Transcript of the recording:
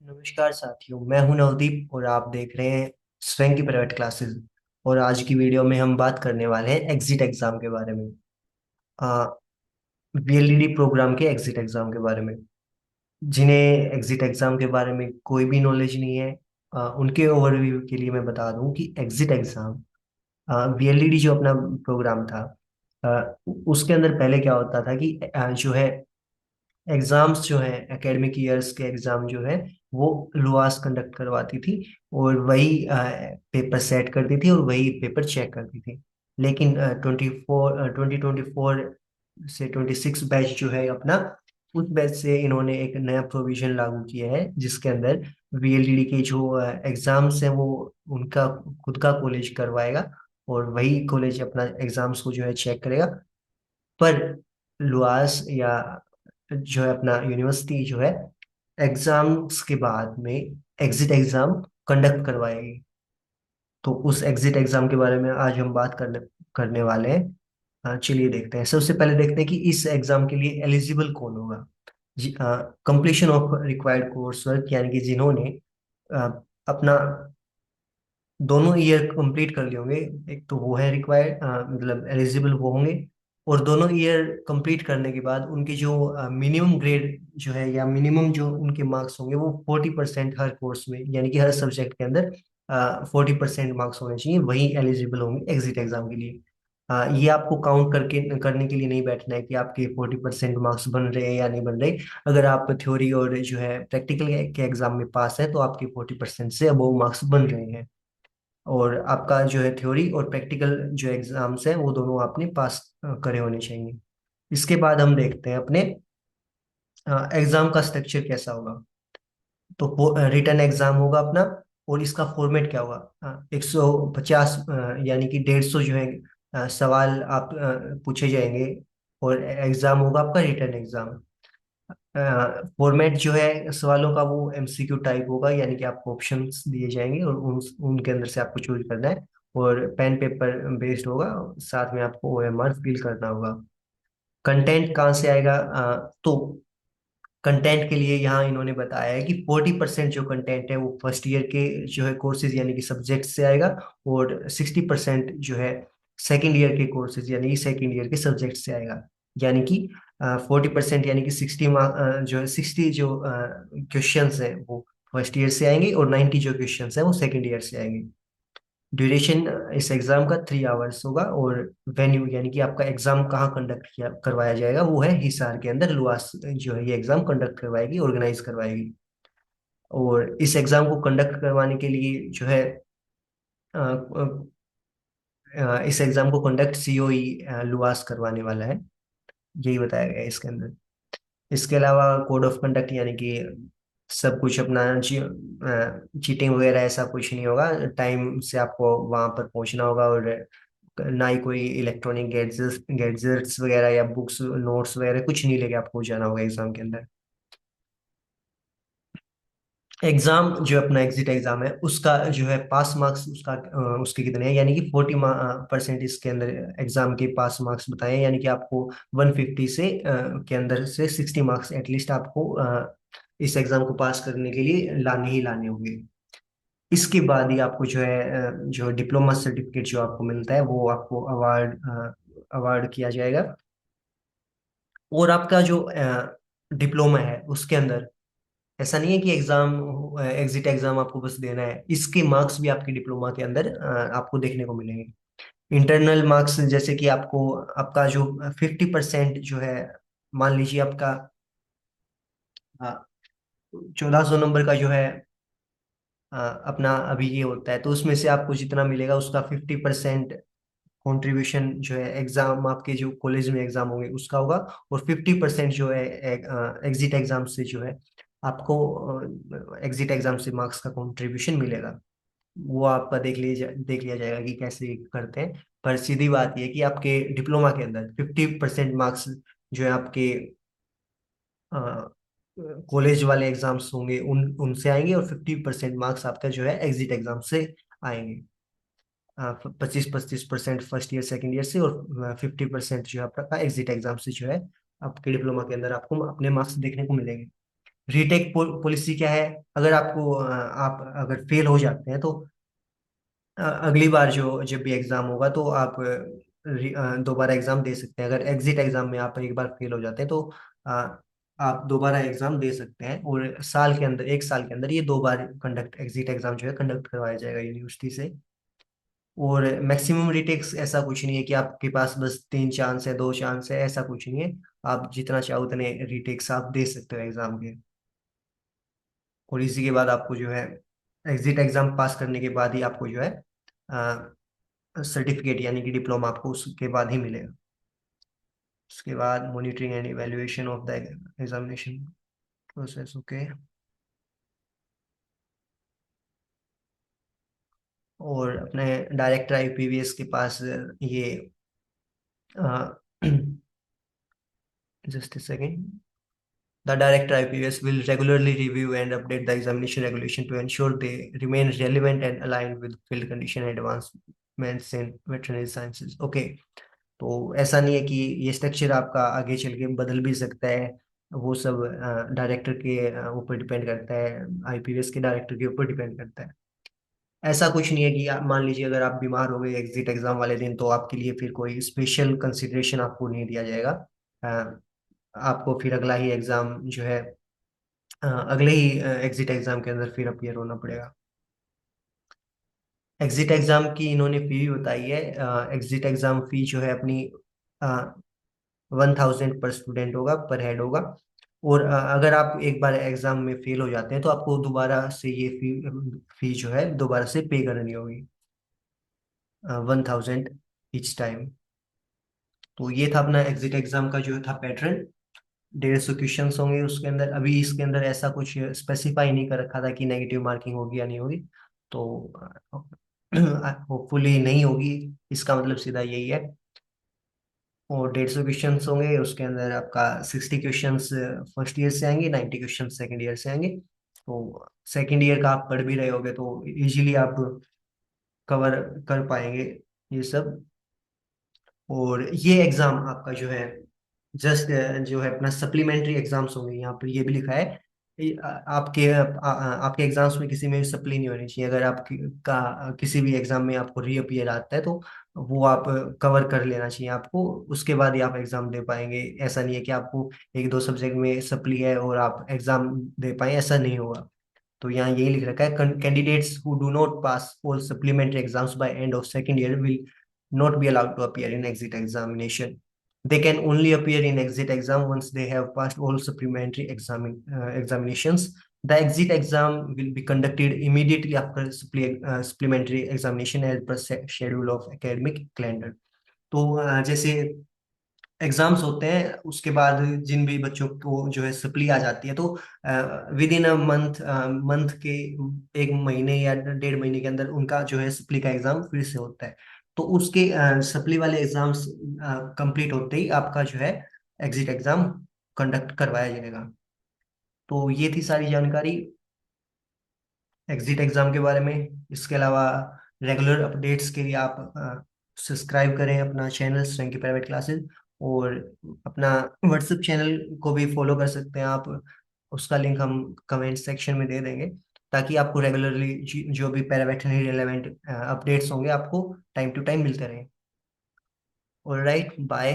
नमस्कार साथियों, मैं हूं नवदीप और आप देख रहे हैं स्वयं की प्राइवेट क्लासेस। और आज की वीडियो में हम बात करने वाले हैं एग्जिट एग्जाम के बारे में। वीएलडीडी प्रोग्राम के एग्जिट एग्जाम के बारे में। जिन्हें एग्जिट एग्जाम के बारे में कोई भी नॉलेज नहीं है, उनके ओवरव्यू के लिए मैं बता दूं कि एग्जिट एग्जाम, वीएलडीडी जो अपना प्रोग्राम था, उसके अंदर पहले क्या होता था कि जो है एग्जाम्स जो है एकेडमिक ईयर्स के एग्जाम जो है वो लुआस कंडक्ट करवाती थी। और वही पेपर सेट करती थी और वही पेपर चेक करती थी। लेकिन 2024 से 26 बैच जो है अपना, उस बैच से इन्होंने एक नया प्रोविजन लागू किया है जिसके अंदर वीएलडीडी के जो एग्जाम्स हैं वो उनका खुद का कॉलेज करवाएगा और वही कॉलेज अपना एग्जाम्स को जो है चेक करेगा। पर लुआस या जो है अपना यूनिवर्सिटी जो है एग्जाम्स के बाद में एग्जिट एग्जाम कंडक्ट करवाएगी। तो उस एग्जिट एग्जाम के बारे में आज हम बात करने करने वाले हैं। चलिए देखते हैं। सबसे पहले देखते हैं कि इस एग्जाम के लिए एलिजिबल कौन होगा। Completion of required course work, यानी कि जिन्होंने अ, अपना दोनों ईयर कंप्लीट कर लिए होंगे। एक तो वो है रिक्वायर्ड, मतलब एलिजिबल वो होंगे। और दोनों ईयर कंप्लीट करने के बाद उनके जो मिनिमम ग्रेड जो है या मिनिमम जो उनके मार्क्स होंगे वो 40% हर कोर्स में, यानी कि हर सब्जेक्ट के अंदर 40% मार्क्स होने चाहिए, वही एलिजिबल होंगे एग्जिट एग्जाम के लिए। ये आपको काउंट करके करने के लिए नहीं बैठना है कि आपके 40% मार्क्स बन रहे हैं या नहीं बन रहे। अगर आप थ्योरी और जो है प्रैक्टिकल के एग्जाम में पास है तो आपके 40% से अबव मार्क्स बन रहे हैं। और आपका जो है थ्योरी और प्रैक्टिकल जो एग्जाम्स हैं वो दोनों आपने पास करे होने चाहिए। इसके बाद हम देखते हैं अपने एग्जाम का स्ट्रक्चर कैसा होगा। तो रिटर्न एग्जाम होगा अपना। और इसका फॉर्मेट क्या होगा, 150 यानी कि 150 जो है सवाल आप पूछे जाएंगे। और एग्जाम होगा आपका रिटर्न एग्जाम। फॉर्मेट जो है सवालों का वो एमसीक्यू टाइप होगा, यानी कि आपको ऑप्शंस दिए जाएंगे और उनके अंदर से आपको चूज करना है। और पेन पेपर बेस्ड होगा। साथ में आपको ओएमआर फिल करना होगा। कंटेंट कहाँ से आएगा, तो कंटेंट के लिए यहाँ इन्होंने बताया है कि 40% जो कंटेंट है वो फर्स्ट ईयर के जो है कोर्सेज यानी कि सब्जेक्ट से आएगा। और 60% जो है सेकेंड ईयर के कोर्सेज यानी कि सेकेंड ईयर के सब्जेक्ट से आएगा। यानी कि 40% यानी कि 60 मार्क जो है 60 जो क्वेश्चन है वो फर्स्ट ईयर से आएंगे और 90 जो क्वेश्चन है वो सेकेंड ईयर से आएंगे। ड्यूरेशन इस एग्जाम का 3 आवर्स होगा। और वेन्यू यानी कि आपका एग्जाम कहाँ कंडक्ट किया करवाया जाएगा वो है हिसार के अंदर लुआस जो है ये एग्जाम कंडक्ट करवाएगी, ऑर्गेनाइज करवाएगी। और इस एग्जाम को कंडक्ट करवाने के लिए जो है इस एग्जाम को कंडक्ट सीओई लुआस करवाने वाला है, यही बताया गया है इसके अंदर। इसके अलावा कोड ऑफ कंडक्ट यानी कि सब कुछ अपना चीटिंग वगैरह ऐसा कुछ नहीं होगा। टाइम से आपको वहां पर पहुंचना होगा। और ना ही कोई इलेक्ट्रॉनिक गैजेट्स वगैरह या बुक्स नोट्स वगैरह कुछ नहीं लेके आपको जाना होगा एग्जाम के अंदर। एग्जाम जो अपना एग्जिट एग्जाम है उसका जो है पास मार्क्स उसका उसके कितने हैं, यानी कि 40% इसके अंदर एग्जाम के पास मार्क्स बताए हैं। यानी कि आपको 150 से के अंदर से 60 मार्क्स एटलीस्ट आपको इस एग्जाम को पास करने के लिए लाने ही लाने होंगे। इसके बाद ही आपको जो है जो डिप्लोमा सर्टिफिकेट जो आपको मिलता है वो आपको अवार्ड अवार्ड किया जाएगा। और आपका जो डिप्लोमा है उसके अंदर ऐसा नहीं है कि एग्जाम एग्जिट एग्जाम आपको बस देना है, इसके मार्क्स भी आपके डिप्लोमा के अंदर आपको देखने को मिलेंगे। इंटरनल मार्क्स जैसे कि आपको आपका जो 50% जो है, मान लीजिए आपका 1400 नंबर का जो है अपना अभी ये होता है, तो उसमें से आपको जितना मिलेगा उसका 50% कंट्रीब्यूशन जो है एग्जाम आपके जो कॉलेज में एग्जाम होंगे उसका होगा। और 50% जो है एग्जिट एग्जाम से जो है आपको एग्जिट एग्जाम से मार्क्स का कंट्रीब्यूशन मिलेगा। वो आपका देख लिया जाएगा कि कैसे करते हैं। पर सीधी बात ये है कि आपके डिप्लोमा के अंदर 50% मार्क्स जो है आपके कॉलेज वाले एग्जाम्स होंगे उन उनसे आएंगे। और 50% मार्क्स आपका जो है एग्जिट एग्जाम से आएंगे। 25-25% फर्स्ट ईयर सेकंड ईयर से और 50% जो है आपका एग्जिट एग्जाम से जो है आपके डिप्लोमा के अंदर आपको अपने मार्क्स देखने को मिलेंगे। रीटेक पॉलिसी क्या है? अगर आपको आप अगर फेल हो जाते हैं तो अगली बार जो जब भी एग्जाम होगा तो आप दोबारा एग्जाम दे सकते हैं। अगर एग्जिट एग्जाम में आप एक बार फेल हो जाते हैं तो अ, आप दोबारा एग्जाम दे सकते हैं, और साल के अंदर, एक साल के अंदर ये दो बार कंडक्ट एग्जिट एग्जाम जो है कंडक्ट करवाया जाएगा यूनिवर्सिटी से। और मैक्सिमम रिटेक्स ऐसा कुछ नहीं है कि आपके पास बस 3 चांस है, 2 चांस है, ऐसा कुछ नहीं है। आप जितना चाहो उतने रिटेक्स आप दे सकते हो एग्जाम के। और इसी के बाद आपको जो है एग्जिट एग्जाम पास करने के बाद ही आपको जो है सर्टिफिकेट यानी कि डिप्लोमा आपको उसके बाद ही मिलेगा। उसके बाद monitoring and evaluation of the examination process. Okay. और अपने डायरेक्टर आईपीवीएस के पास ये just second, the director IPS will regularly review and update the examination regulation to ensure they remain relevant and aligned with field condition and advancements in veterinary sciences. Okay, तो ऐसा नहीं है कि ये स्ट्रक्चर आपका आगे चल के बदल भी सकता है। वो सब डायरेक्टर के ऊपर डिपेंड करता है, आईपीएस के डायरेक्टर के ऊपर डिपेंड करता है। ऐसा कुछ नहीं है कि मान लीजिए अगर आप बीमार हो गए एग्जिट एग्जाम वाले दिन तो आपके लिए फिर कोई स्पेशल कंसिडरेशन आपको नहीं दिया जाएगा। अ, आपको फिर अगला ही एग्जाम जो है अगले ही एग्जिट एग्जाम के अंदर फिर अपीयर होना पड़ेगा। एग्जिट एग्जाम की इन्होंने फी भी बताई है। एग्जिट एग्जाम फी जो है अपनी 1,000 पर स्टूडेंट होगा, पर हेड होगा। और अगर आप एक बार एग्जाम में फेल हो जाते हैं तो आपको दोबारा से ये फी जो है दोबारा से पे करनी होगी, 1,000 ईच टाइम। तो ये था अपना एग्जिट एग्जाम का जो था पैटर्न। 150 क्वेश्चंस होंगे उसके अंदर। अभी इसके अंदर ऐसा कुछ स्पेसिफाई नहीं कर रखा था कि नेगेटिव मार्किंग होगी या नहीं होगी, तो होपफुली नहीं होगी, इसका मतलब सीधा यही है। और 150 क्वेश्चंस होंगे उसके अंदर, आपका 60 क्वेश्चंस फर्स्ट ईयर से आएंगे, 90 क्वेश्चन सेकंड ईयर से आएंगे। तो सेकंड ईयर का आप पढ़ भी रहे होगे तो इजीली आप कवर कर पाएंगे ये सब। और ये एग्जाम आपका जो है जस्ट जो है अपना सप्लीमेंट्री एग्जाम्स होंगे, यहाँ पर ये भी लिखा है। आपके एग्जाम्स में किसी में भी सप्ली नहीं होनी चाहिए। अगर किसी भी एग्जाम में आपको रीअपियर आता है तो वो आप कवर कर लेना चाहिए आपको, उसके बाद ही आप एग्जाम दे पाएंगे। ऐसा नहीं है कि आपको एक दो सब्जेक्ट में सप्ली है और आप एग्जाम दे पाए, ऐसा नहीं होगा। तो यहाँ यही लिख रखा है, candidates who do not pass all supplementary exams by end of second year will not be allowed to appear in exit examination. They can only appear in exit exam once they have passed all supplementary examinations. The exit exam will be conducted immediately after supplementary examination as per schedule of academic calendar. तो जैसे exams होते हैं उसके बाद जिन भी बच्चों को जो है सप्ली आ जाती है तो with in a month, month के 1 महीने या 1.5 महीने के अंदर उनका जो है सप्ली का एग्जाम फिर से होता है। तो उसके सप्ली वाले एग्जाम्स कंप्लीट होते ही आपका जो है एग्जिट एग्जाम कंडक्ट करवाया जाएगा। तो ये थी सारी जानकारी एग्जिट एग्जाम के बारे में। इसके अलावा रेगुलर अपडेट्स के लिए आप सब्सक्राइब करें अपना चैनल श्रृंगी प्राइवेट क्लासेस, और अपना व्हाट्सएप चैनल को भी फॉलो कर सकते हैं आप। उसका लिंक हम कमेंट सेक्शन में दे देंगे, ताकि आपको रेगुलरली जो भी पैरावेटनरी रिलेवेंट अपडेट्स होंगे आपको टाइम टू टाइम मिलते रहें। Alright, bye.